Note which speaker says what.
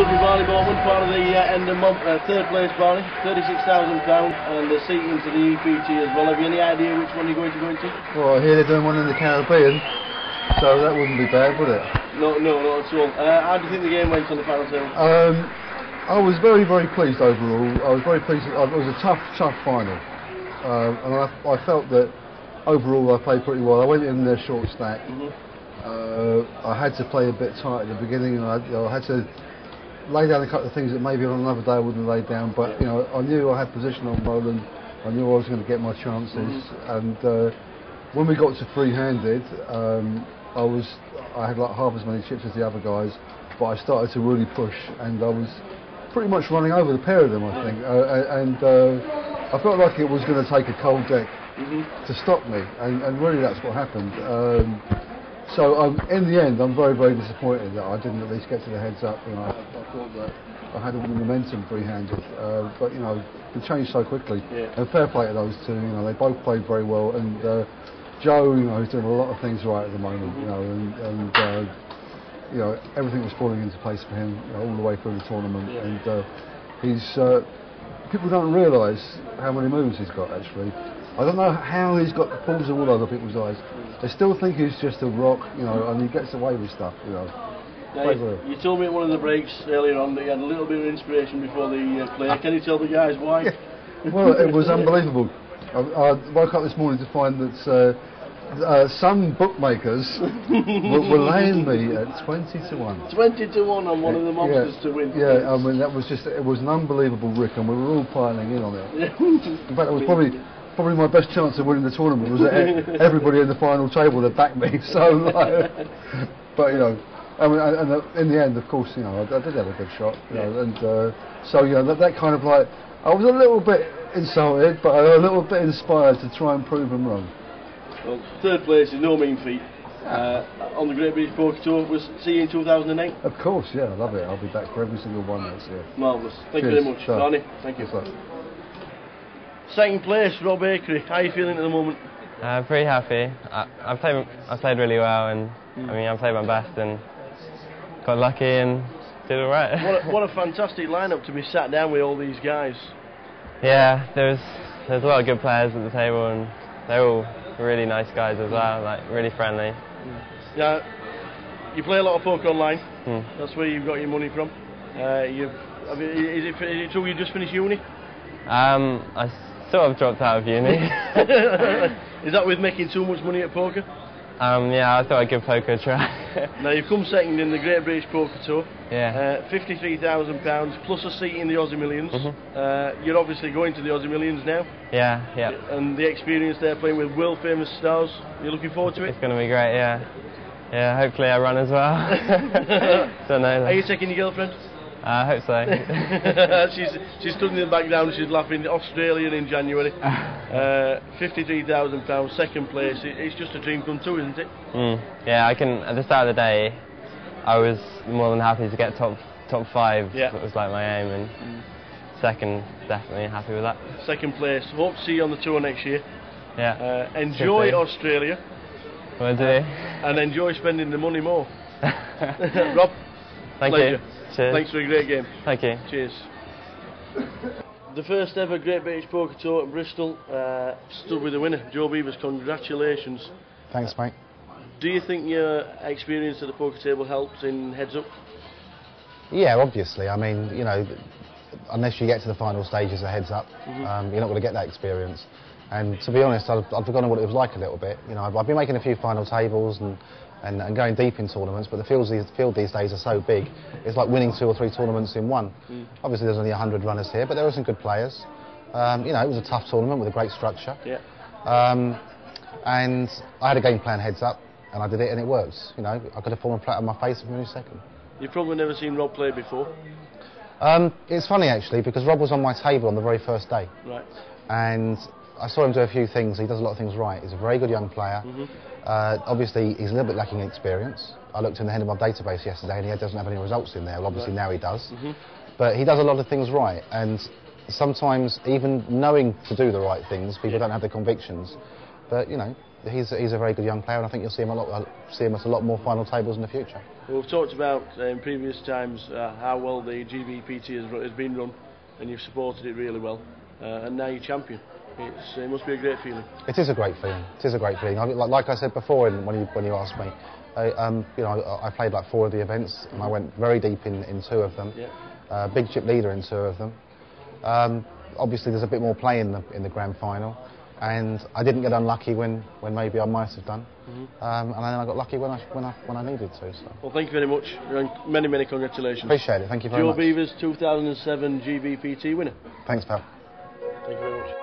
Speaker 1: stood with Barney Bowman, part of the end of month, third place Barney, £36,000 and the seat into the EPT as well. Have you any idea which one you're going to go into?
Speaker 2: Well, I hear they're doing one in the Caribbean, so that wouldn't be bad, would it?
Speaker 1: No, not at all. How do you think the game went on the final table?
Speaker 2: I was very, very pleased overall. I was very pleased. It was a tough final, and I felt that overall I played pretty well. I went in there short stack. I had to play a bit tight at the beginning, and I had to lay down a couple of things that maybe on another day I wouldn't have laid down. But you know, I knew I had position on Roland. I knew I was going to get my chances. And when we got to free-handed, I had like half as many chips as the other guys, but I started to really push, and I was pretty much running over the pair of them, I think. I felt like it was going to take a cold deck to stop me, and really that's what happened. So in the end, I'm very, very disappointed that I didn't at least get to the heads up. You know, I thought that I had all the momentum free-handed, but you know, it changed so quickly. And fair play to those two. You know, they both played very well, and Joe, you know, he's doing a lot of things right at the moment. You know, and you know, everything was falling into place for him, you know, all the way through the tournament. And he's people don't realise how many moves he's got actually. I don't know how he's got the pulls all over people's eyes. They still think he's just a rock, you know, and he gets away with stuff, you know.
Speaker 1: Now, you told me at one of the breaks earlier on that you had a little bit of inspiration before the play. Can you tell the guys why?
Speaker 2: Well, it was unbelievable. I woke up this morning to find that some bookmakers were laying me at 20 to 1.
Speaker 1: 20 to 1 on one of the monsters to win.
Speaker 2: Yeah, I mean, that was just, it was an unbelievable rick, and we were all piling in on it. In fact, it was probably my best chance of winning the tournament was that everybody in the final table had backed me. So, like, but you know, I mean, and in the end, of course, you know, I did have a good shot. You know, and so you know that kind of like, I was a little bit insulted, but a little bit inspired to try and prove them wrong.
Speaker 1: Well, third place is no mean feat. On the Great British Poker Tour, was see you in 2008.
Speaker 2: Of course, yeah, I love it. I'll be back for every single one next year.
Speaker 1: Marvellous. Thank you very much, Barney. Thank you. Second place, Rob Akery. How are you feeling at the moment?
Speaker 3: Pretty happy. I played really well, and I mean I played my best and got lucky and did all right.
Speaker 1: What a fantastic lineup to be sat down with all these guys.
Speaker 3: Yeah, there's a lot of good players at the table, and they're all really nice guys as well, like really friendly.
Speaker 1: Yeah, you play a lot of poker online. That's where you've got your money from. Is it true you just finished uni?
Speaker 3: I sort of dropped out of uni.
Speaker 1: Is that with making too much money at poker?
Speaker 3: Yeah, I thought I'd give poker a try.
Speaker 1: Now you've come second in the Great British Poker Tour.
Speaker 3: Yeah.
Speaker 1: £53,000 plus a seat in the Aussie Millions. You're obviously going to the Aussie Millions now.
Speaker 3: Yeah.
Speaker 1: And the experience there playing with world famous stars, you're looking forward to it?
Speaker 3: It's going to be great, yeah. Yeah, hopefully I run as well. Don't know.
Speaker 1: Are you taking your girlfriend?
Speaker 3: I hope so.
Speaker 1: she's stood in the background, she's laughing. Australian in January. £53,000, second place. It's just a dream come true, isn't it?
Speaker 3: Yeah, I can. At the start of the day, I was more than happy to get top 5. Yeah. It was like my aim, and second, definitely happy with that. Second
Speaker 1: place. Hope to see you on the tour next year.
Speaker 3: Yeah.
Speaker 1: Enjoy Australia.
Speaker 3: Will do.
Speaker 1: And enjoy spending the money more. Rob,
Speaker 3: thank
Speaker 1: pleasure.
Speaker 3: you. Cheers.
Speaker 1: Thanks for a great game.
Speaker 3: Thank you.
Speaker 1: Cheers. The first ever Great British Poker Tour at Bristol stood with the winner, Joe Beevers. Congratulations.
Speaker 4: Thanks, mate.
Speaker 1: Do you think your experience at the poker table helps in heads up?
Speaker 4: Yeah, obviously. I mean, you know, unless you get to the final stage as a heads up, you're not going to get that experience. And to be honest, I've forgotten what it was like a little bit. You know, I've been making a few final tables and going deep in tournaments, but the field these days are so big, it's like winning 2 or 3 tournaments in one. Obviously there's only 100 runners here, but there are some good players. You know, it was a tough tournament with a great structure.
Speaker 1: Yeah.
Speaker 4: And I had a game plan heads up, and I did it, and it worked. You know, I could have fallen flat on my face from any second.
Speaker 1: You've probably never seen Rob play before?
Speaker 4: It's funny actually, because Rob was on my table on the very first day.
Speaker 1: Right.
Speaker 4: And I saw him do a few things. He does a lot of things right. He's a very good young player. Obviously, he's a little bit lacking in experience. I looked in the head of my database yesterday, and he doesn't have any results in there. Well, obviously now he does. But he does a lot of things right. And sometimes, even knowing to do the right things, people don't have the convictions. But you know, he's a very good young player, and I think you'll see him at a lot more final tables in the future.
Speaker 1: Well, we've talked about in previous times how well the GBPT has been run, and you've supported it really well, and now you're champion. It must be a great feeling.
Speaker 4: It is a great feeling. It is a great feeling. Like I said before, when you asked me, I played like 4 of the events, and I went very deep in 2 of them. Yeah. Big chip leader in 2 of them. Obviously, there's a bit more play in the grand final, and I didn't get unlucky when maybe I might have done, and then I got lucky when I needed to. So.
Speaker 1: Well, thank you very much, and many congratulations.
Speaker 4: Appreciate it. Thank you very much.
Speaker 1: Joe Beevers, 2007 GBPT winner.
Speaker 4: Thanks, pal.
Speaker 1: Thank you very much.